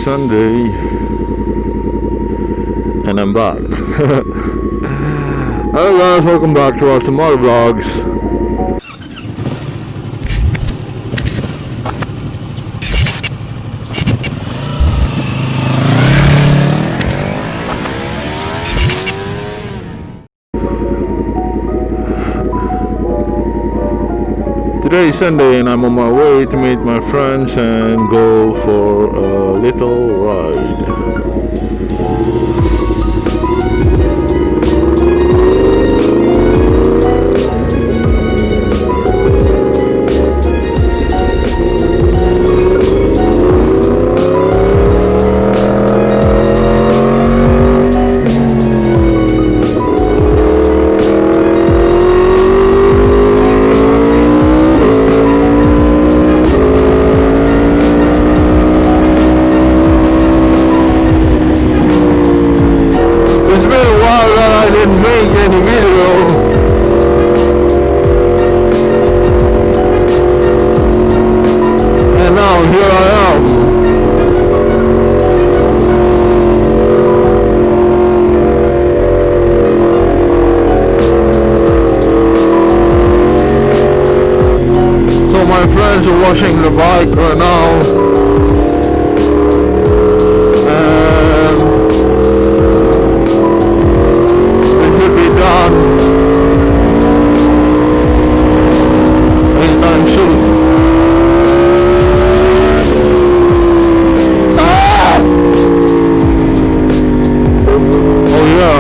Sunday and I'm back. Hello guys, welcome back to our Motovlogs. Today is Sunday and I'm on my way to meet my friends and go for a little ride. Washing the bike right now, and it should be done anytime soon. Ah! Oh yeah,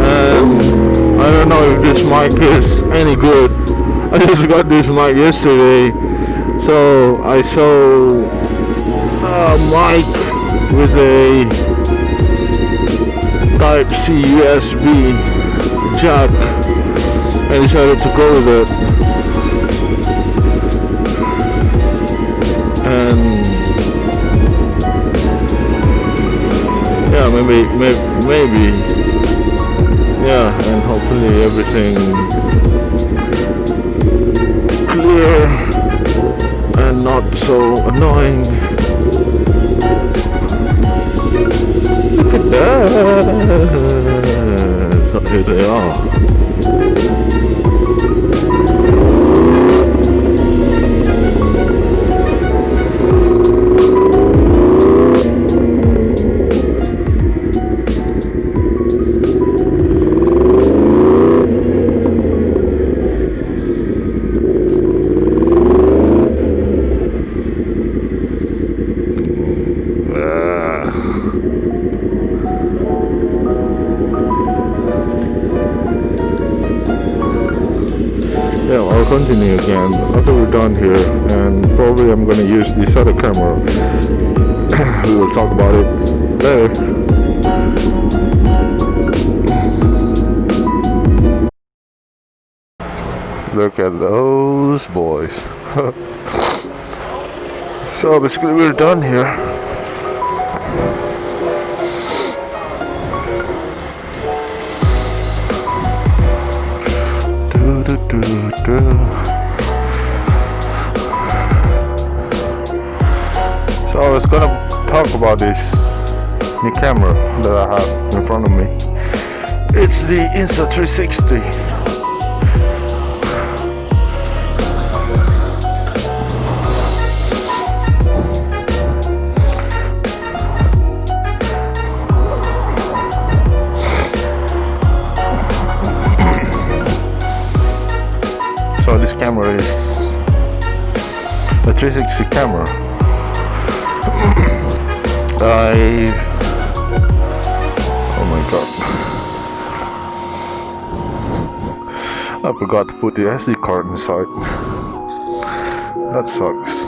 and I don't know if this mic is any good. I just got this mic yesterday, so I saw a mic with a Type-C USB jack and decided to go with it. And yeah, maybe, yeah, and hopefully everything clear and not so annoying. Look at that! So here they are. Yeah, I'll continue again after we're done here, and probably I'm gonna use this other camera. We will talk about it later. Look at those boys. So basically we're done here. So I was gonna talk about this new camera that I have in front of me. It's the Insta360. So this camera is a 360 camera. Oh my god, I forgot to put the SD card inside. That sucks.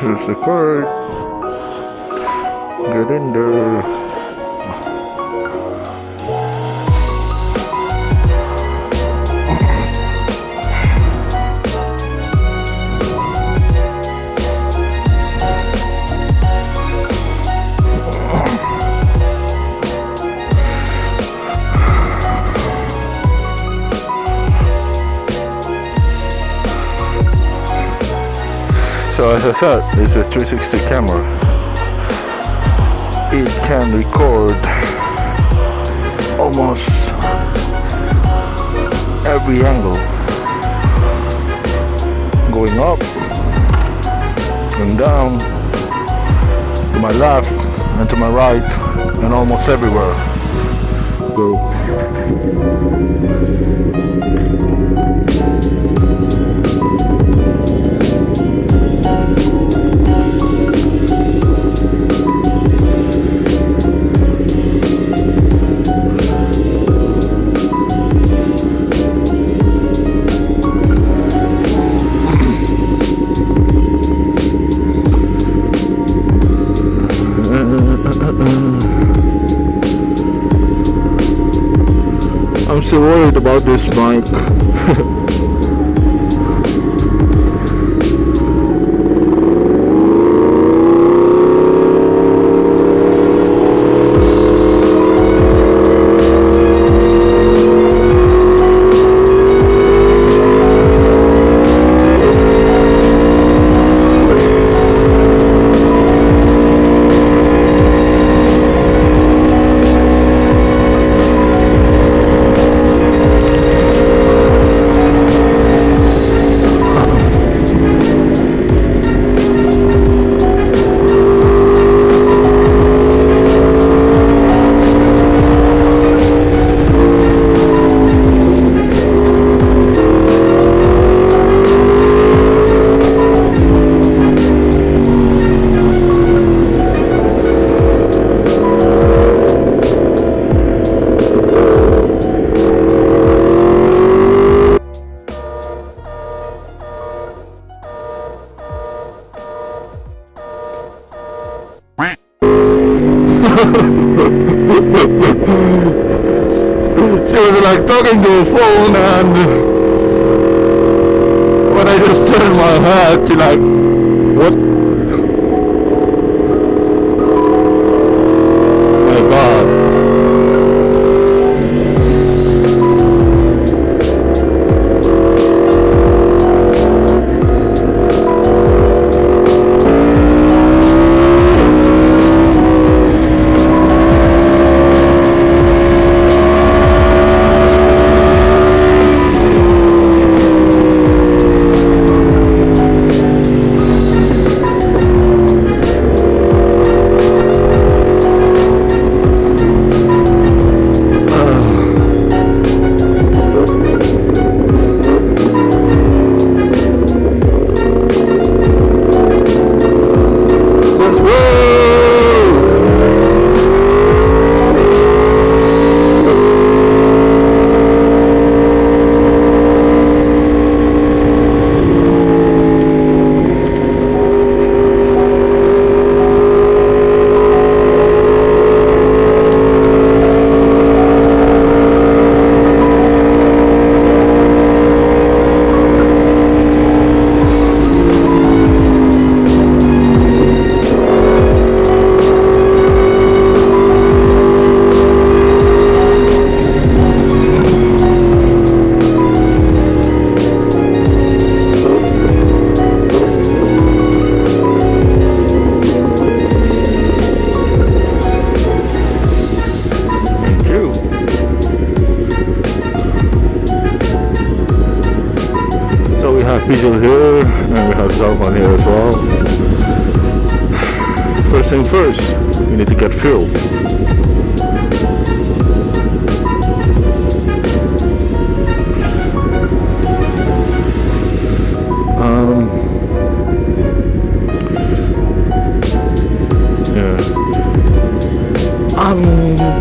Here's the card. Get in there. as I said, it's a 360 camera. It can record almost every angle, going up and down, to my left and to my right, and almost everywhere. So I'm still worried about this mic. She was like talking to a phone, and when I just turned my head, she like, what? My God. Diesel here, and we have cell phone here as well. First thing first, we need to get fuel. Yeah, I'm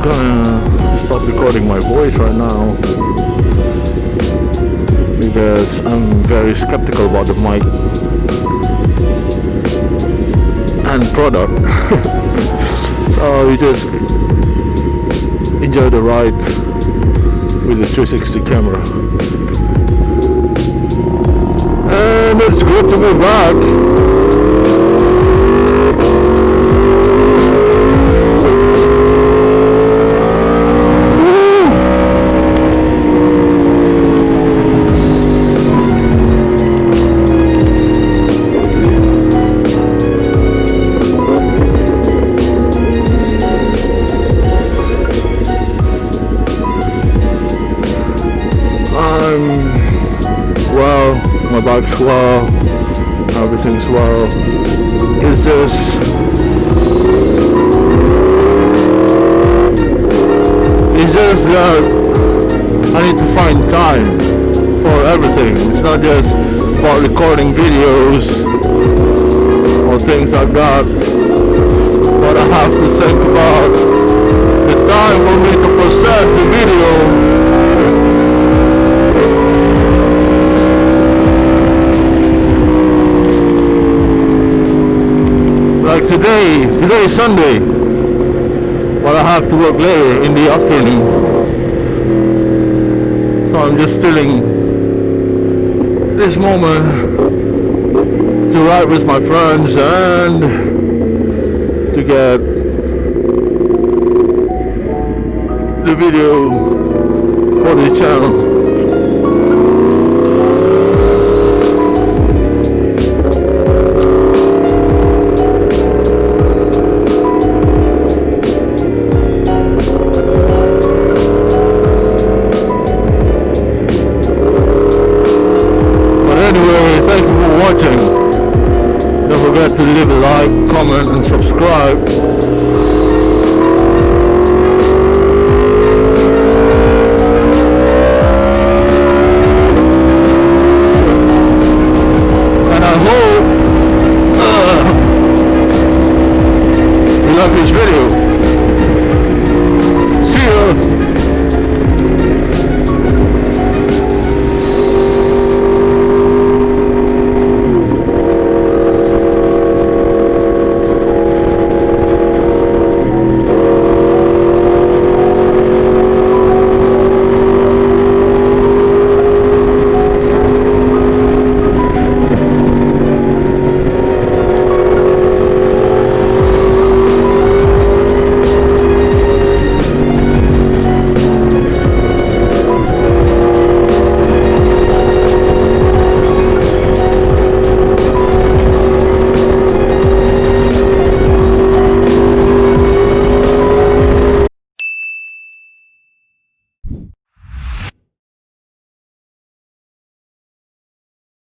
gonna stop recording my voice right now, because I'm very skeptical about the mic and product. So you just enjoy the ride with the 360 camera. And it's good to be back. well. Everything's well. It's just that I need to find time for everything. It's not just about recording videos or things like that, but I have to think about the time for me to process the video. Like today is Sunday, but I have to work later in the afternoon. So I'm just feeling this moment to ride with my friends and to get the video for the channel. Watching. Don't forget to leave a like, comment and subscribe.